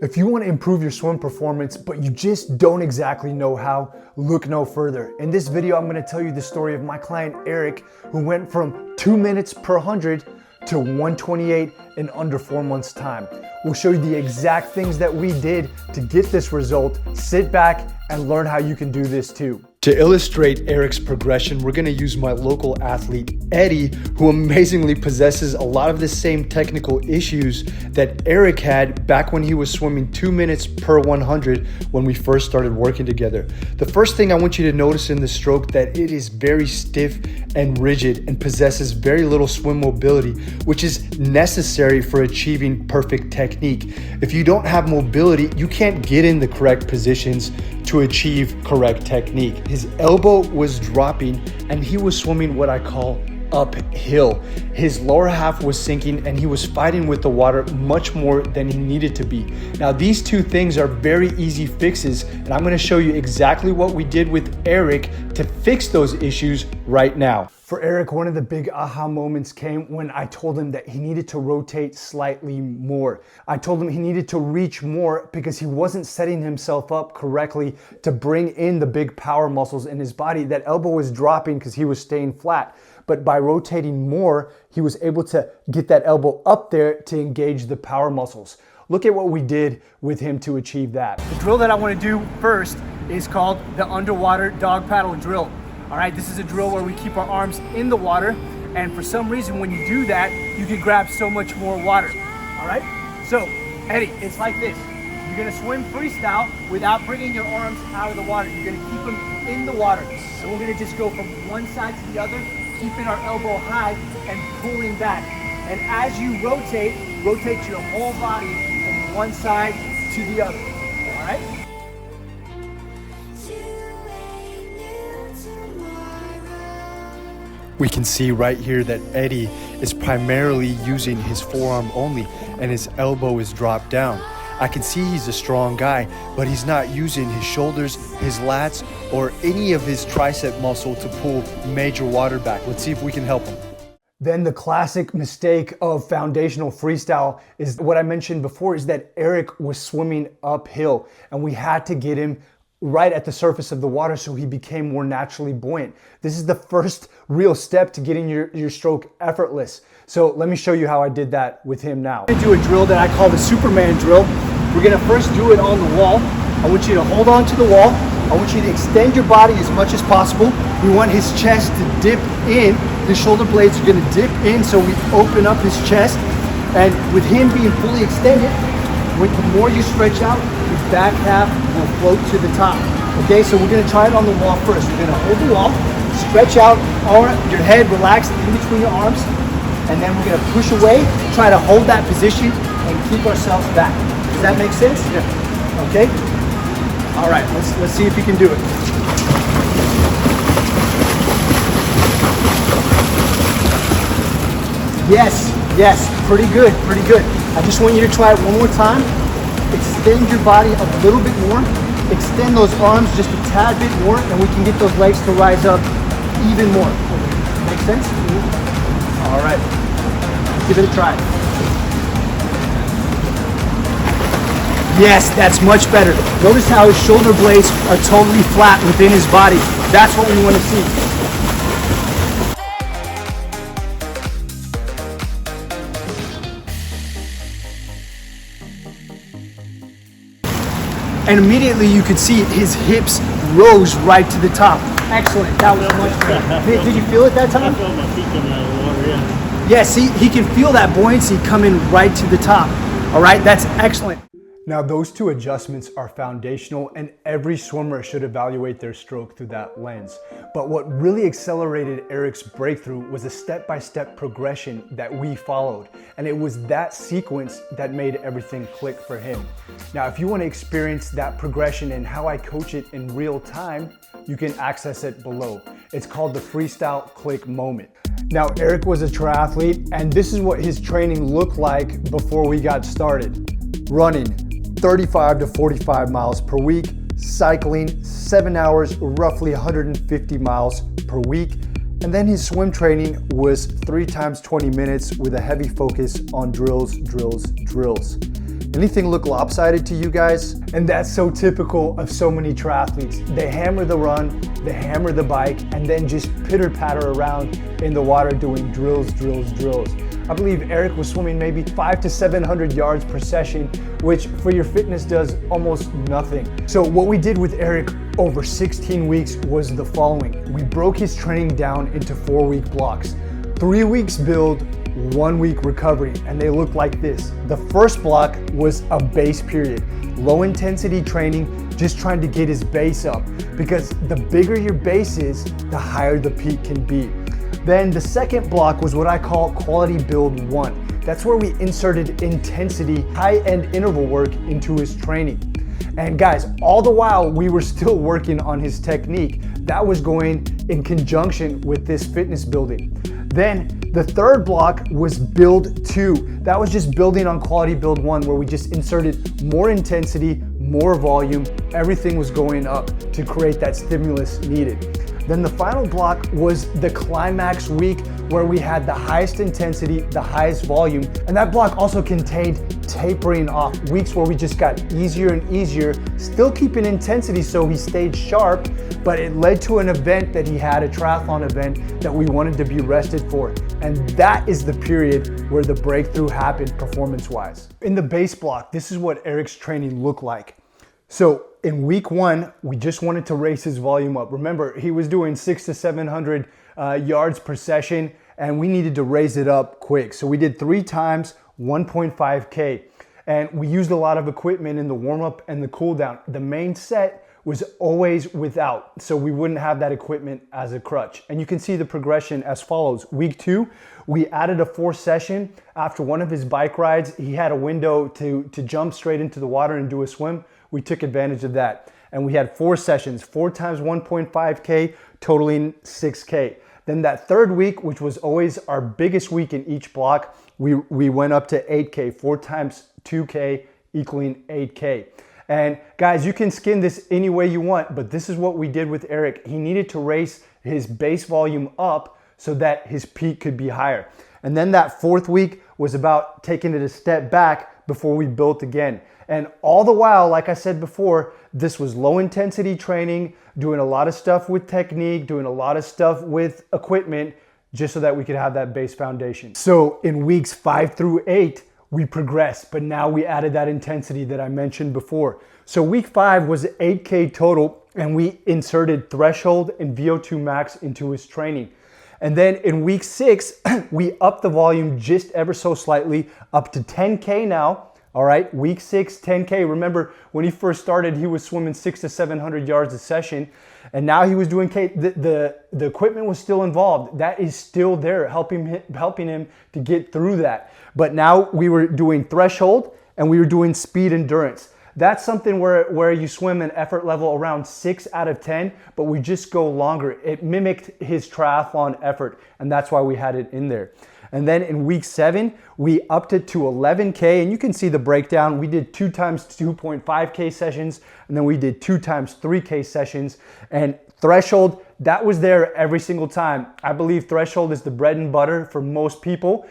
If you want to improve your swim performance, but you just don't exactly know how, look no further. In this video, I'm going to tell you the story of my client Eric, who went from 2 minutes per 100 to 128 in under 4 months' time. We'll show you the exact things that we did to get this result. Sit back and learn how you can do this too. To illustrate Eric's progression, we're gonna use my local athlete, Eddie, who amazingly possesses a lot of the same technical issues that Eric had back when he was swimming 2 minutes per 100 when we first started working together. The first thing I want you to notice in the stroke that it is very stiff and rigid and possesses very little swim mobility, which is necessary for achieving perfect technique. If you don't have mobility, you can't get in the correct positions to achieve correct technique. His elbow was dropping and he was swimming what I call uphill. His lower half was sinking and he was fighting with the water much more than he needed to be. Now, these two things are very easy fixes, and I'm gonna show you exactly what we did with Eric to fix those issues right now. For Eric, one of the big aha moments came when I told him that he needed to rotate slightly more. I told him he needed to reach more because he wasn't setting himself up correctly to bring in the big power muscles in his body. That elbow was dropping because he was staying flat. But by rotating more, he was able to get that elbow up there to engage the power muscles. Look at what we did with him to achieve that. The drill that I want to do first is called the underwater dog paddle drill. All right, this is a drill where we keep our arms in the water, and for some reason when you do that, you can grab so much more water. All right, so Eddie, it's like this. You're gonna swim freestyle without bringing your arms out of the water. You're gonna keep them in the water. So we're gonna just go from one side to the other, keeping our elbow high and pulling back. And as you rotate your whole body from one side to the other. All right? We can see right here that Eddie is primarily using his forearm only and his elbow is dropped down. I can see he's a strong guy, but he's not using his shoulders, his lats, or any of his tricep muscle to pull major water back. Let's see if we can help him. Then the classic mistake of foundational freestyle is what I mentioned before, is that Eric was swimming uphill and we had to get him right at the surface of the water so he became more naturally buoyant. This is the first real step to getting your stroke effortless. So let me show you how I did that with him now. I'm gonna do a drill that I call the Superman drill. We're gonna first do it on the wall. I want you to hold on to the wall. I want you to extend your body as much as possible. We want his chest to dip in. The shoulder blades are gonna dip in, so we open up his chest. And with him being fully extended, the more you stretch out, your back half will float to the top. Okay, so we're gonna try it on the wall first. We're gonna hold the wall, stretch out your head relaxed in between your arms, and then we're gonna push away, try to hold that position and keep ourselves back. Does that make sense? Yeah. Okay? All right, let's see if you can do it. Yes, pretty good. I just want you to try it one more time. Extend your body a little bit more. Extend those arms just a tad bit more, and we can get those legs to rise up even more. Make sense? All right, give it a try. Yes, that's much better. Notice how his shoulder blades are totally flat within his body. That's what we want to see. And immediately you could see his hips rose right to the top. Excellent, that was much better. Did you feel it that time? I felt my feet coming out of the water, yeah. Yeah, see, he can feel that buoyancy coming right to the top. All right, that's excellent. Now, those two adjustments are foundational, and every swimmer should evaluate their stroke through that lens. But what really accelerated Eric's breakthrough was a step-by-step progression that we followed. And it was that sequence that made everything click for him. Now, if you want to experience that progression and how I coach it in real time, you can access it below. It's called the Freestyle Click Moment. Now, Eric was a triathlete, and this is what his training looked like before we got started. Running 35 to 45 miles per week, cycling 7 hours, roughly 150 miles per week. And then his swim training was 3 times 20 minutes with a heavy focus on drills. Anything look lopsided to you guys? And that's so typical of so many triathletes. They hammer the run, they hammer the bike, and then just pitter patter around in the water doing drills. I believe Eric was swimming maybe 500 to 700 yards per session, which for your fitness does almost nothing. So what we did with Eric over 16 weeks was the following. We broke his training down into 4-week blocks. 3 weeks build, 1 week recovery, and they look like this. The first block was a base period, low intensity training, just trying to get his base up, because the bigger your base is, the higher the peak can be. Then the second block was what I call quality build 1. That's where we inserted intensity, high-end interval work into his training. And guys, all the while we were still working on his technique. That was going in conjunction with this fitness building. Then the third block was build 2. That was just building on quality build 1, where we just inserted more intensity, more volume. Everything was going up to create that stimulus needed. Then the final block was the climax week, where we had the highest intensity, the highest volume. And that block also contained tapering off, weeks where we just got easier and easier, still keeping intensity so he stayed sharp, but it led to an event that he had, a triathlon event that we wanted to be rested for. And that is the period where the breakthrough happened performance-wise. In the base block, this is what Eric's training looked like. So in week 1, we just wanted to raise his volume up. Remember, he was doing 600 to 700 yards per session, and we needed to raise it up quick. So we did 3 times 1.5K, and we used a lot of equipment in the warm-up and the cool-down. The main set was always without, so we wouldn't have that equipment as a crutch. And you can see the progression as follows. Week 2, we added a 4th session. After one of his bike rides, he had a window to jump straight into the water and do a swim. We took advantage of that. And we had 4 sessions, 4 times 1.5K, totaling 6K. Then that 3rd week, which was always our biggest week in each block, we went up to 8K, 4 times 2K equaling 8K. And guys, you can skin this any way you want, but this is what we did with Eric. He needed to raise his base volume up so that his peak could be higher. And then that 4th week was about taking it a step back before we built again. And all the while, like I said before, this was low intensity training, doing a lot of stuff with technique, doing a lot of stuff with equipment, just so that we could have that base foundation. So in weeks 5 through 8, we progressed, but now we added that intensity that I mentioned before. So week 5 was 8K total, and we inserted threshold and VO2 max into his training. And then in week 6, we upped the volume just ever so slightly, up to 10K now. All right, week 6, 10K. Remember, when he first started, he was swimming 600 to 700 yards a session, and now he was doing K. The equipment was still involved. That is still there, helping him to get through that. But now we were doing threshold and we were doing speed endurance. That's something where you swim an effort level around 6 out of 10, but we just go longer. It mimicked his triathlon effort, and that's why we had it in there. And then in week 7, we upped it to 11K, and you can see the breakdown. We did 2 times 2.5K sessions, and then we did 2 times 3K sessions. And threshold, that was there every single time. I believe threshold is the bread and butter for most people,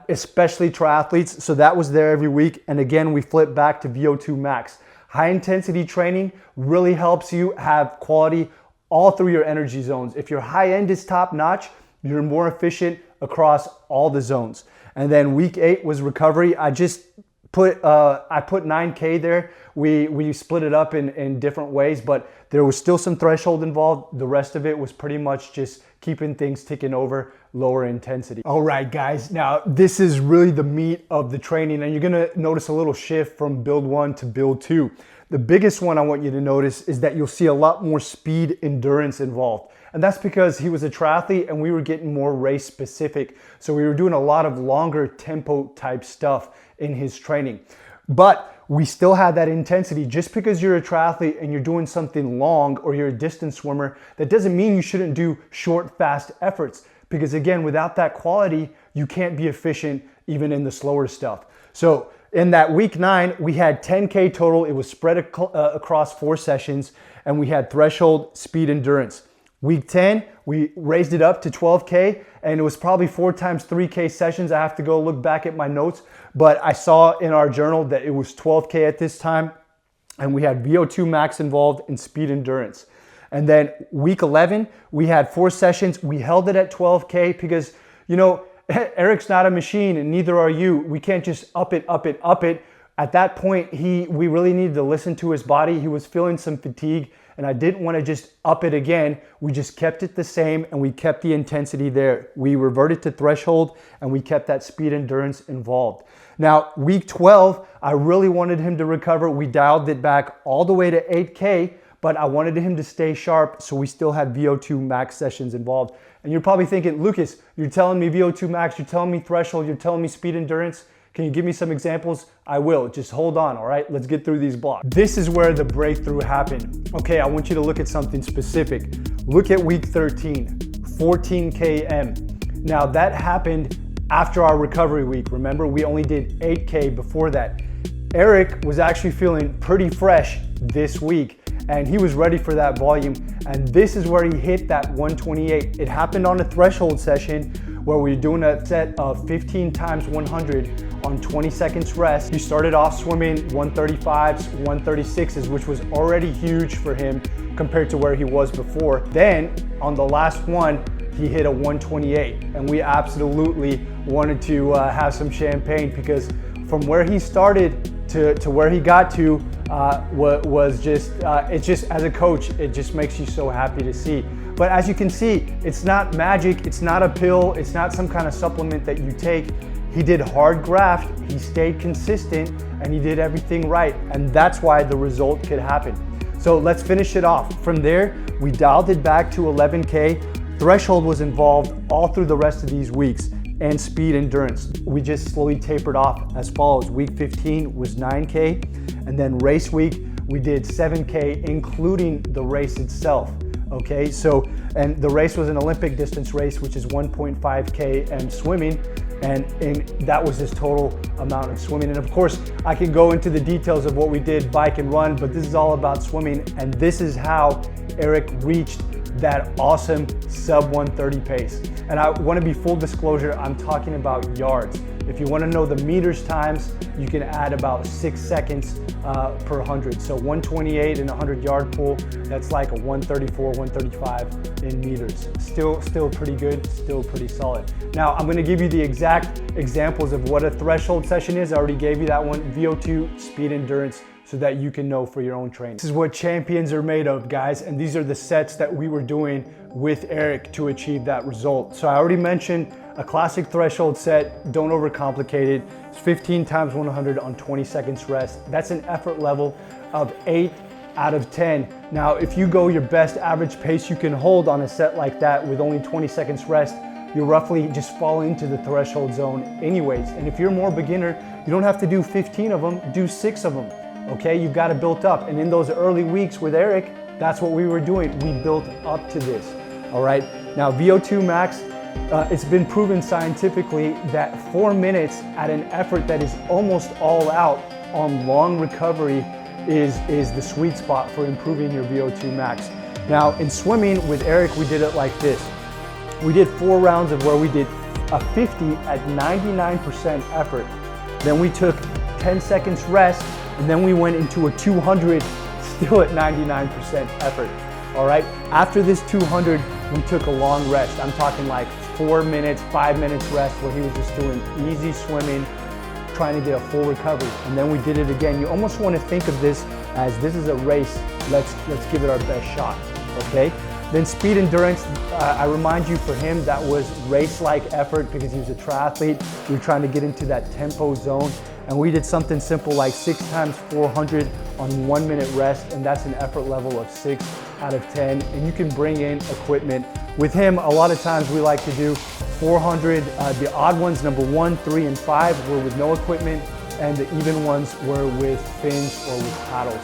especially triathletes. So that was there every week. And again, we flipped back to VO2 max. High intensity training really helps you have quality all through your energy zones. If your high end is top notch, you're more efficient across all the zones. And then week 8 was recovery. I put 9K there. We split it up in different ways, but there was still some threshold involved. The rest of it was pretty much just keeping things ticking over, lower intensity. All right, guys. Now this is really the meat of the training, and you're gonna notice a little shift from build 1 to build 2. The biggest one I want you to notice is that you'll see a lot more speed endurance involved. And that's because he was a triathlete and we were getting more race specific. So we were doing a lot of longer tempo type stuff in his training. But we still had that intensity. Just because you're a triathlete and you're doing something long or you're a distance swimmer, that doesn't mean you shouldn't do short, fast efforts. Because again, without that quality, you can't be efficient even in the slower stuff. So in that week 9, we had 10K total. It was spread across 4 sessions, and we had threshold, speed, endurance. Week 10, we raised it up to 12K, and it was probably 4 times 3K sessions. I have to go look back at my notes, but I saw in our journal that it was 12K at this time, and we had VO2 max involved in speed endurance. And then week 11, we had 4 sessions. We held it at 12K because, you know, Eric's not a machine and neither are you. We can't just up it. At that point, we really needed to listen to his body. He was feeling some fatigue, and I didn't want to just up it again. We just kept it the same, and we kept the intensity there. We reverted to threshold, and we kept that speed endurance involved. Now, week 12, I really wanted him to recover. We dialed it back all the way to 8K, but I wanted him to stay sharp, so we still had VO2 max sessions involved. And you're probably thinking, Lucas, you're telling me VO2 max, you're telling me threshold, you're telling me speed endurance. Can you give me some examples? I will, just hold on, all right? Let's get through these blocks. This is where the breakthrough happened. Okay, I want you to look at something specific. Look at week 13, 14km. Now that happened after our recovery week. Remember, we only did 8K before that. Eric was actually feeling pretty fresh this week, and he was ready for that volume, and this is where he hit that 128. It happened on a threshold session where we were doing a set of 15 times 100 on 20 seconds rest. He started off swimming 135s, 136s, which was already huge for him compared to where he was before. Then on the last one, he hit a 128, and we absolutely wanted to have some champagne, because from where he started to where he got to was just, it's just, as a coach, it just makes you so happy to see. But as you can see, it's not magic, it's not a pill, it's not some kind of supplement that you take. He did hard graft, he stayed consistent, and he did everything right. And that's why the result could happen. So let's finish it off. From there, we dialed it back to 11K. Threshold was involved all through the rest of these weeks, and speed endurance. We just slowly tapered off as follows. Week 15 was 9K, and then race week, we did 7K, including the race itself. Okay, so, and the race was an Olympic distance race, which is 1.5K and swimming, and that was his total amount of swimming. And of course, I can go into the details of what we did, bike and run, but this is all about swimming, and this is how Eric reached that awesome sub 130 pace. And I want to be full disclosure, I'm talking about yards. If you want to know the meters times, you can add about 6 seconds per 100. So 128 in a 100-yard pull, that's like a 134, 135 in meters. Still pretty good, still pretty solid. Now I'm going to give you the exact examples of what a threshold session is. I already gave you that one. VO2, speed endurance, so that you can know for your own training. This is what champions are made of, guys, and these are the sets that we were doing with Eric to achieve that result. So I already mentioned a classic threshold set, don't overcomplicate it. It's 15 times 100 on 20 seconds rest. That's an effort level of 8 out of 10. Now, if you go your best average pace you can hold on a set like that with only 20 seconds rest, you'll roughly just fall into the threshold zone anyways. And if you're more beginner, you don't have to do 15 of them, do 6 of them. Okay, you've got to build up. And in those early weeks with Eric, that's what we were doing. We built up to this, all right? Now, VO2 max, it's been proven scientifically that 4 minutes at an effort that is almost all out on long recovery is the sweet spot for improving your VO2 max. Now, in swimming with Eric, we did it like this. We did 4 rounds of where we did a 50 at 99% effort. Then we took 10 seconds rest, and then we went into a 200 still at 99% effort. All right, after this 200, we took a long rest. I'm talking like 4 minutes, 5 minutes rest where he was just doing easy swimming, trying to get a full recovery. And then we did it again. You almost want to think of this as this is a race. Let's give it our best shot, okay? Then speed endurance, I remind you, for him, that was race-like effort because he was a triathlete. We were trying to get into that tempo zone. And we did something simple like 6 times 400 on 1 minute rest, and that's an effort level of 6 out of 10. And you can bring in equipment. With him, a lot of times we like to do 400. The odd ones, number 1, 3, and 5, were with no equipment, and the even ones were with fins or with paddles.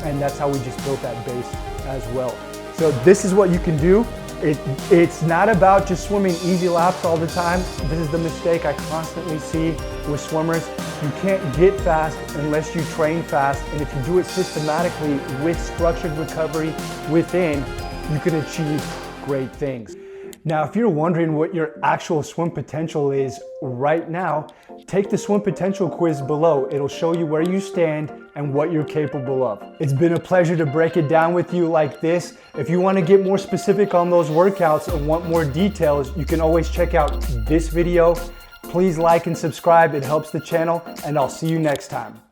And that's how we just built that base as well. So this is what you can do. It's not about just swimming easy laps all the time. This is the mistake I constantly see with swimmers. You can't get fast unless you train fast, and if you do it systematically with structured recovery within, you can achieve great things. Now, if you're wondering what your actual swim potential is right now, take the swim potential quiz below. It'll show you where you stand and what you're capable of. It's been a pleasure to break it down with you like this. If you want to get more specific on those workouts and want more details, you can always check out this video. Please like and subscribe. It helps the channel, and I'll see you next time.